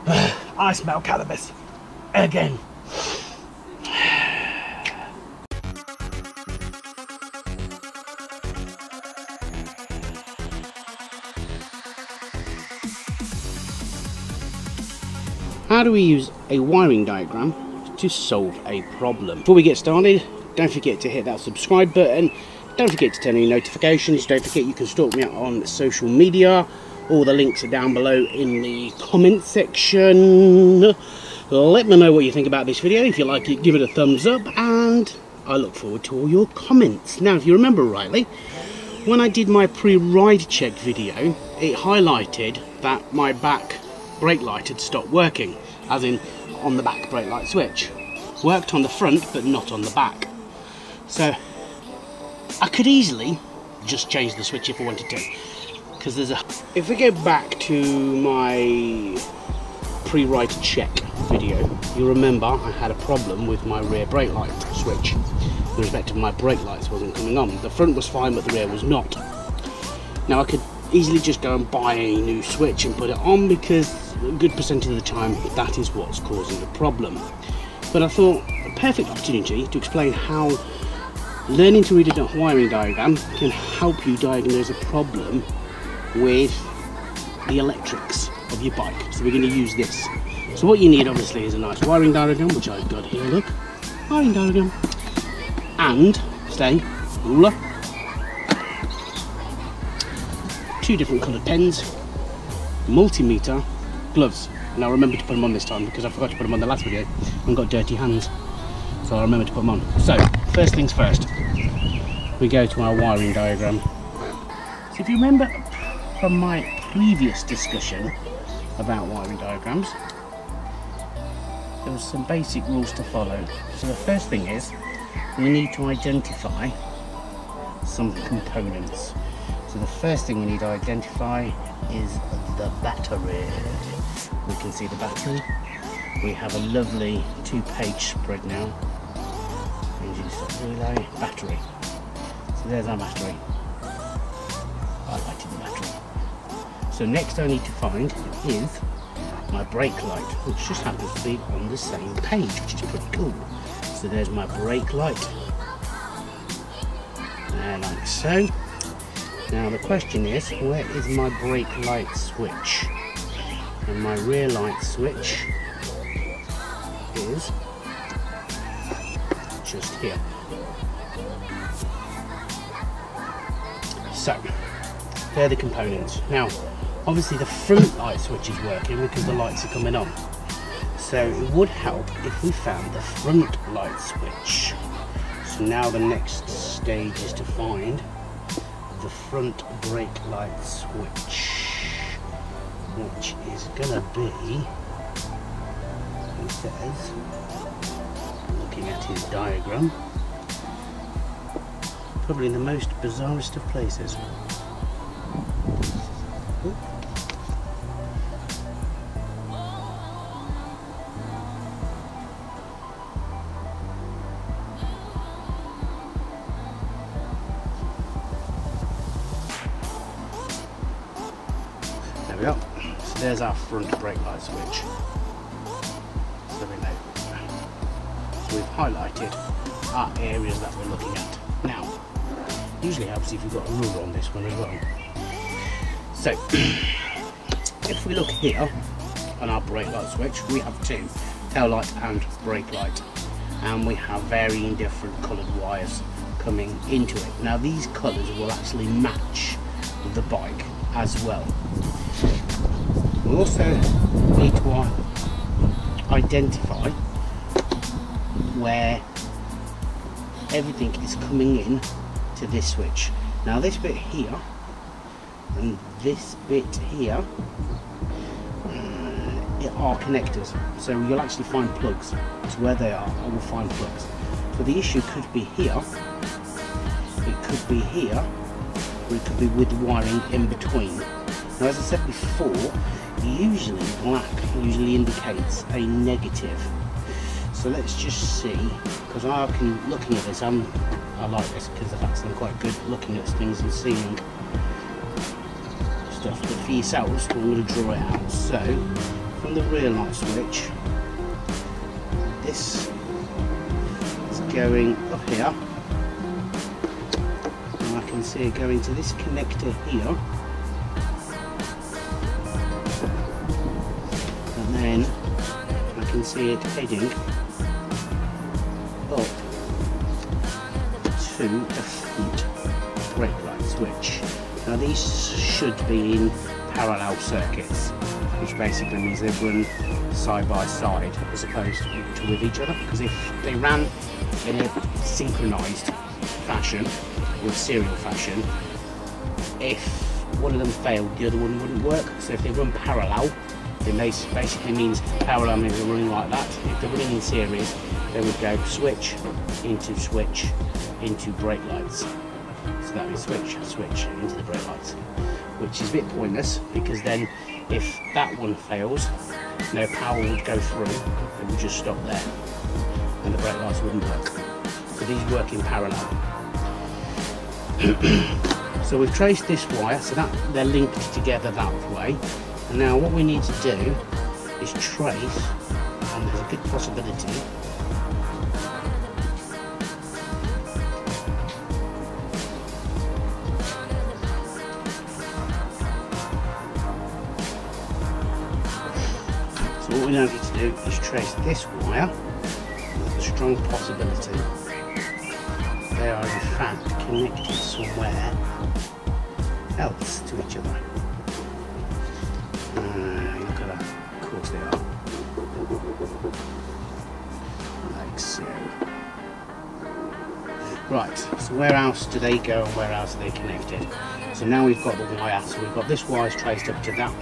I smell cannabis again. How do we use a wiring diagram to solve a problem? Before we get started, don't forget to hit that subscribe button. Don't forget to turn on your notifications. Don't forget you can stalk me out on social media. All the links are down below in the comment section. Let me know what you think about this video. If you like it, give it a thumbs up, and I look forward to all your comments. Now, if you remember rightly, when I did my pre-ride check video, it highlighted that my back brake light had stopped working, as in on the back brake light switch. Worked on the front but not on the back. So I could easily just change the switch if I wanted to, because there's a... If we go back to my pre-ride check video, you remember I had a problem with my rear brake light switch with respect to my brake lights wasn't coming on. The front was fine but the rear was not. Now I could easily just go and buy a new switch and put it on, because a good percentage of the time that is what's causing the problem. But I thought a perfect opportunity to explain how learning to read a wiring diagram can help you diagnose a problem with the electrics of your bike. So we're going to use this. So what you need obviously is a nice wiring diagram, which I've got here, look, wiring diagram, and ruler, 2 different coloured pens, multimeter, gloves. Now remember to put them on this time, because I forgot to put them on the last video and got dirty hands, so I remember to put them on. So first things first, we go to our wiring diagram. So if you remember from my previous discussion about wiring diagrams, there was some basic rules to follow. So the first thing is we need to identify some components. So the first thing we need to identify is the battery. We can see the battery. We have a lovely 2-page spread now. Relay, battery. So there's our battery. I highlighted the battery. So next I need to find is my brake light, which just happens to be on the same page, which is pretty cool. So there's my brake light. There, like so. Now the question is, where is my brake light switch? And my rear light switch is just here. So they're the components. Now obviously the front light switch is working because the lights are coming on. So it would help if we found the front light switch. So now the next stage is to find the front brake light switch, which is gonna be, he says, looking at his diagram, probably in the most bizarrest of places. There we go. So there's our front brake light switch. So we know. So we've highlighted our areas that we're looking at. Now, usually helps if you've got a ruler on this one as well. So, if we look here on our brake light switch, we have 2, tail light and brake light. And we have varying different coloured wires coming into it. Now these colours will actually match the bike as well. We also need to identify where everything is coming in to this switch. Now this bit here and this bit here are connectors, so you'll actually find plugs. So where they are, I will find plugs. So the issue could be here, it could be here, or it could be with wiring in between. Now as I said before, usually black usually indicates a negative. So let's just see, because I can, looking at this, I like this because the fact that I'm quite good looking at things and seeing stuff. But for yourselves, I'm going to draw it out. So from the rear light switch, this is going up here, and I can see it going to this connector here, and then I can see it heading up to the front brake light switch. Now these should be in parallel circuits, which basically means they run side by side as opposed to with each other, because if they ran in a synchronized fashion or serial fashion, if one of them failed, the other one wouldn't work. So if they run parallel, then this basically means parallel means they're running like that. If they're running in series, they would go switch into brake lights. So that would switch into the brake lights, which is a bit pointless, because then if that one fails, no power would go through, it would just stop there and the brake lights wouldn't work. So these work in parallel. So we've traced this wire, so that they're linked together that way, and now what we need to do is trace, and there's a good possibility what we now need to do is trace this wire. There's a strong possibility they are in fact connected somewhere else to each other. Look at that, of course they are. Like so. Right, so where else do they go and where else are they connected? So now we've got the wire, so we've got this wire traced up to that.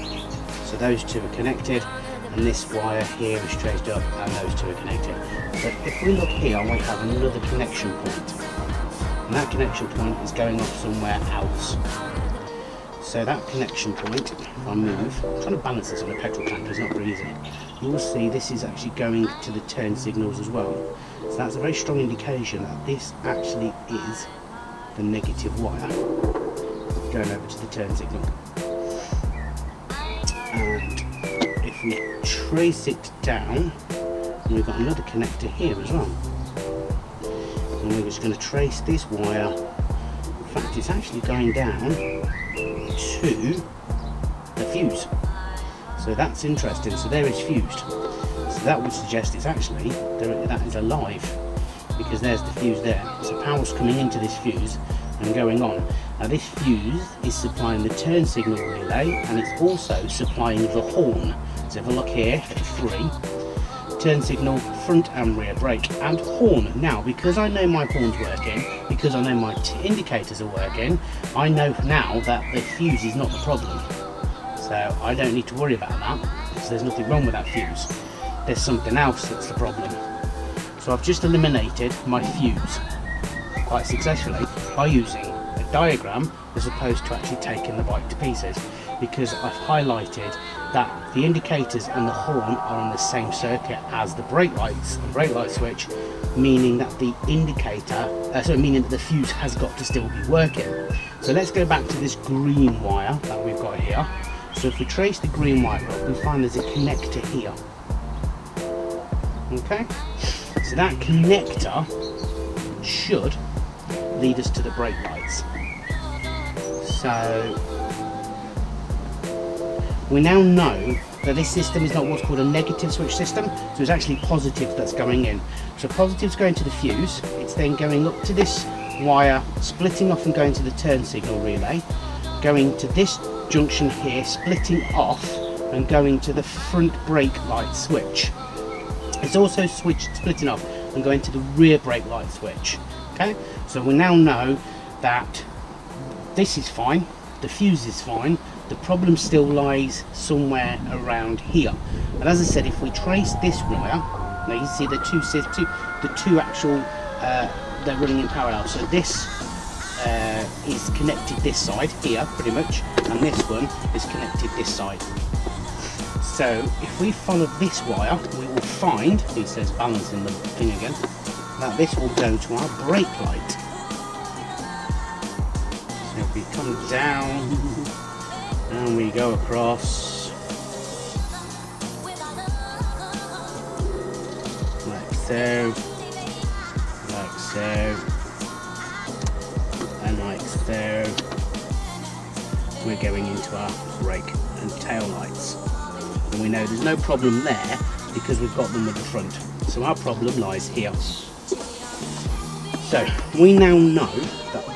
So those two are connected, and this wire here is traced up, and those two are connected. But if we look here, we have another connection point, and that connection point is going off somewhere else. So that connection point, if I move, I'm trying to balance this on a petrol tank, it's not very easy. You'll see this is actually going to the turn signals as well. So that's a very strong indication that this actually is the negative wire going over to the turn signal. And if we trace it down, and we've got another connector here as well, and we're just going to trace this wire. In fact, it's actually going down to the fuse, so that's interesting. So there is fused, so that would suggest it's actually that is alive, because there's the fuse there. So power's coming into this fuse and going on. Now this fuse is supplying the turn signal relay, and it's also supplying the horn. So if I look here, 3, turn signal, front and rear brake, and horn. Now, because I know my horn's working, because I know my indicators are working, I know now that the fuse is not the problem. So I don't need to worry about that, because there's nothing wrong with that fuse. There's something else that's the problem. So I've just eliminated my fuse quite successfully by using a diagram as opposed to actually taking the bike to pieces, because I've highlighted that the indicators and the horn are on the same circuit as the brake lights and brake light switch, meaning that the indicator, meaning that the fuse has got to still be working. So let's go back to this green wire that we've got here. So if we trace the green wire up, we find there's a connector here. Okay, so that connector should lead us to the brake lights. So we now know that this system is not what's called a negative switch system, so it's actually positive that's going in. So positive's going to the fuse, it's then going up to this wire, splitting off and going to the turn signal relay, going to this junction here, splitting off and going to the front brake light switch. It's also splitting off and going to the rear brake light switch. Okay, so we now know that this is fine, the fuse is fine, the problem still lies somewhere around here. And as I said, if we trace this wire, now you see the two actual, they're running in parallel. So this is connected this side here, pretty much, and this one is connected this side. So if we follow this wire, we will find, he says balancing the thing again, that this will go to our brake light. So if we come down and we go across, so, like so, and like so. We're going into our brake and tail lights, and we know there's no problem there because we've got them at the front. So our problem lies here. So we now know that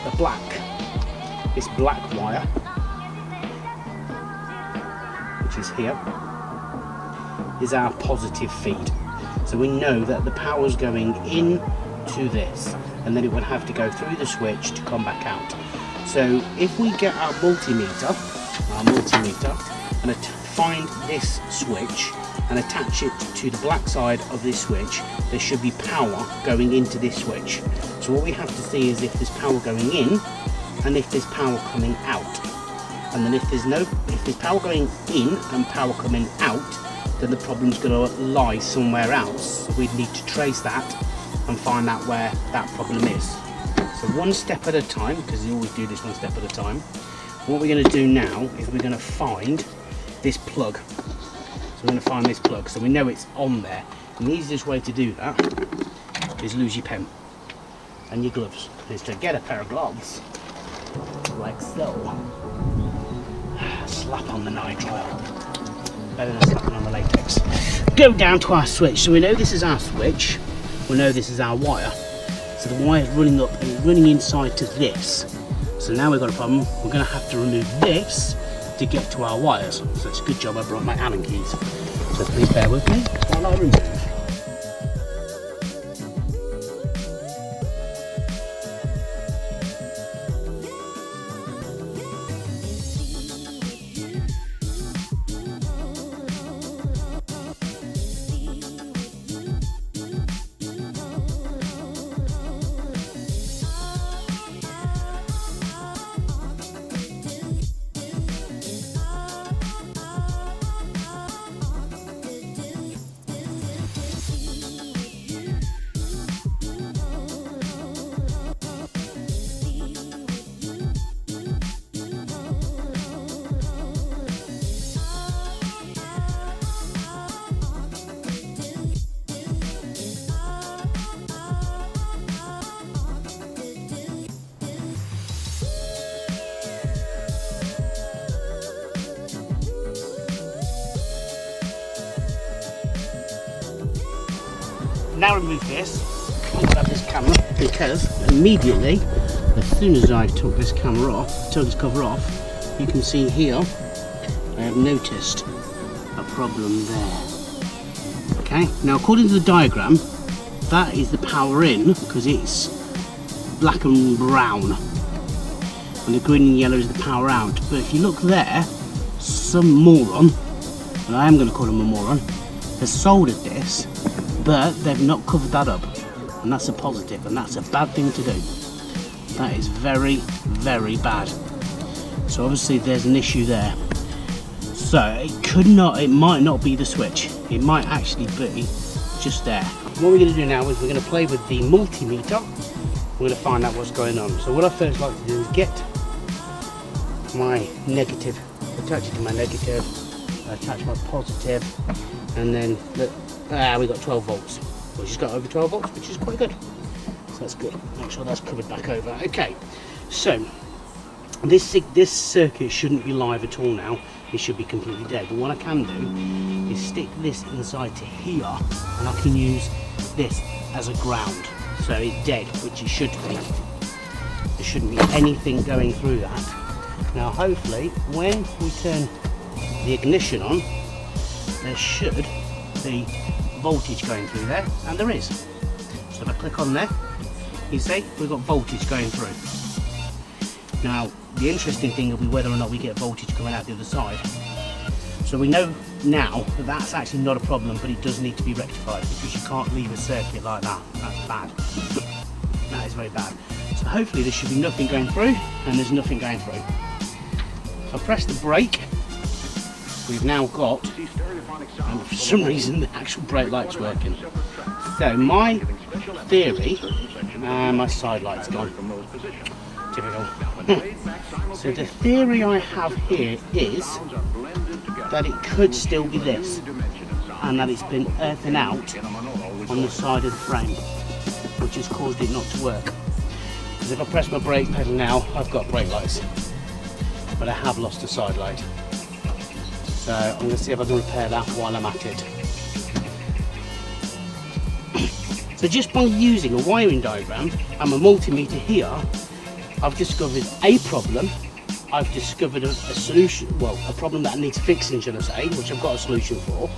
this black wire, which is here, is our positive feed. So we know that the power's going in to this, and then it would have to go through the switch to come back out. So if we get our multimeter and find this switch and attach it to the black side of this switch, there should be power going into this switch. So what we have to see is if there's power going in and if there's power coming out. And then if there's power going in and power coming out, then the problem's going to lie somewhere else. So we'd need to trace that and find out where that problem is. So one step at a time, because you always do this one step at a time. What we're going to do now is we're going to find this plug. So we're going to find this plug, so we know it's on there. And the easiest way to do that is lose your pen and your gloves. Is to get a pair of gloves, like so. Slap on the Nige-Rider. Better than slapping on the latex. Go down to our switch. So we know this is our switch. We know this is our wire. So the wire is running up and running inside to this. So now we've got a problem. We're going to have to remove this to get to our wires. So it's a good job I brought my Allen keys. So please bear with me while I remove. Now remove this, grab this camera, because immediately, as soon as I took this cover off, you can see here, I have noticed a problem there. Okay, now according to the diagram, that is the power in, because it's black and brown, and the green and yellow is the power out. But if you look there, some moron, and I am going to call him a moron, has soldered this, but they've not covered that up, and that's a positive, and that's a bad thing to do. That is very, very bad. So obviously there's an issue there. So it might not be the switch. It might actually be just there. What we're going to do now is we're going to play with the multimeter. We're going to find out what's going on. So what I first like to do is get my negative, attach it to my negative, attach my positive, and then we got 12 volts. Well, she's got over 12 volts, which is quite good. So that's good. Make sure that's covered back over. Okay, so this circuit shouldn't be live at all now. It should be completely dead. But what I can do is stick this inside to here, and I can use this as a ground. So it's dead, which it should be. There shouldn't be anything going through that. Now hopefully when we turn the ignition on, there should be voltage going through there, and there is. So if I click on there, you see we've got voltage going through. Now the interesting thing will be whether or not we get voltage coming out the other side. So we know now that that's actually not a problem, but it does need to be rectified, because you can't leave a circuit like that. That's bad. That is very bad. So hopefully there should be nothing going through, and there's nothing going through. If I press the brake, we've now got, and for some reason the actual brake light's working. So my theory, my side light's gone. Typical. So the theory I have here is that it could still be this. and that it's been earthing out on the side of the frame, which has caused it not to work. Because if I press my brake pedal now, I've got brake lights, but I have lost the side light. So I'm going to see if I can repair that while I'm at it. So just by using a wiring diagram and my multimeter here, I've discovered a problem. I've discovered a solution, well, a problem that needs fixing, shall I say, which I've got a solution for.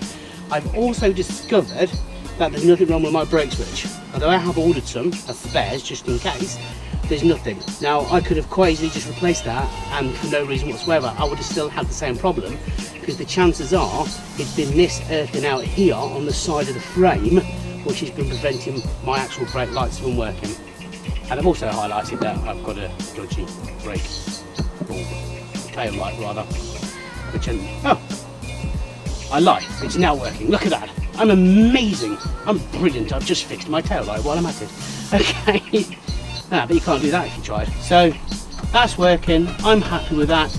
I've also discovered that there's nothing wrong with my brake switch. Although I have ordered some as spares just in case, there's nothing. Now, I could have quite easily just replaced that, and for no reason whatsoever, I would have still had the same problem, because the chances are it's been this earthing out here on the side of the frame, which has been preventing my actual brake lights from working. And I've also highlighted that I've got a dodgy brake, or tail light rather, which I lied, it's now working. Look at that, I'm amazing, I'm brilliant. I've just fixed my tail light while I'm at it. Okay, but you can't do that if you tried. So that's working, I'm happy with that.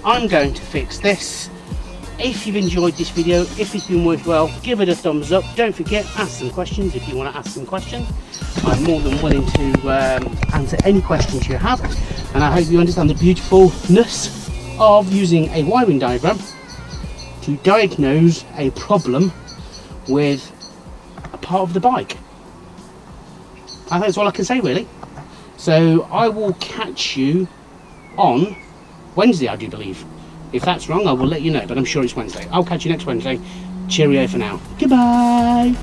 I'm going to fix this. If you've enjoyed this video, if it's been worthwhile, give it a thumbs up. Don't forget, ask some questions if you want to ask some questions. I'm more than willing to answer any questions you have, and I hope you understand the beautifulness of using a wiring diagram to diagnose a problem with a part of the bike. I think that's all I can say, really. So I will catch you on Wednesday, I do believe. If that's wrong, I will let you know, but I'm sure it's Wednesday. I'll catch you next Wednesday. Cheerio for now. Goodbye.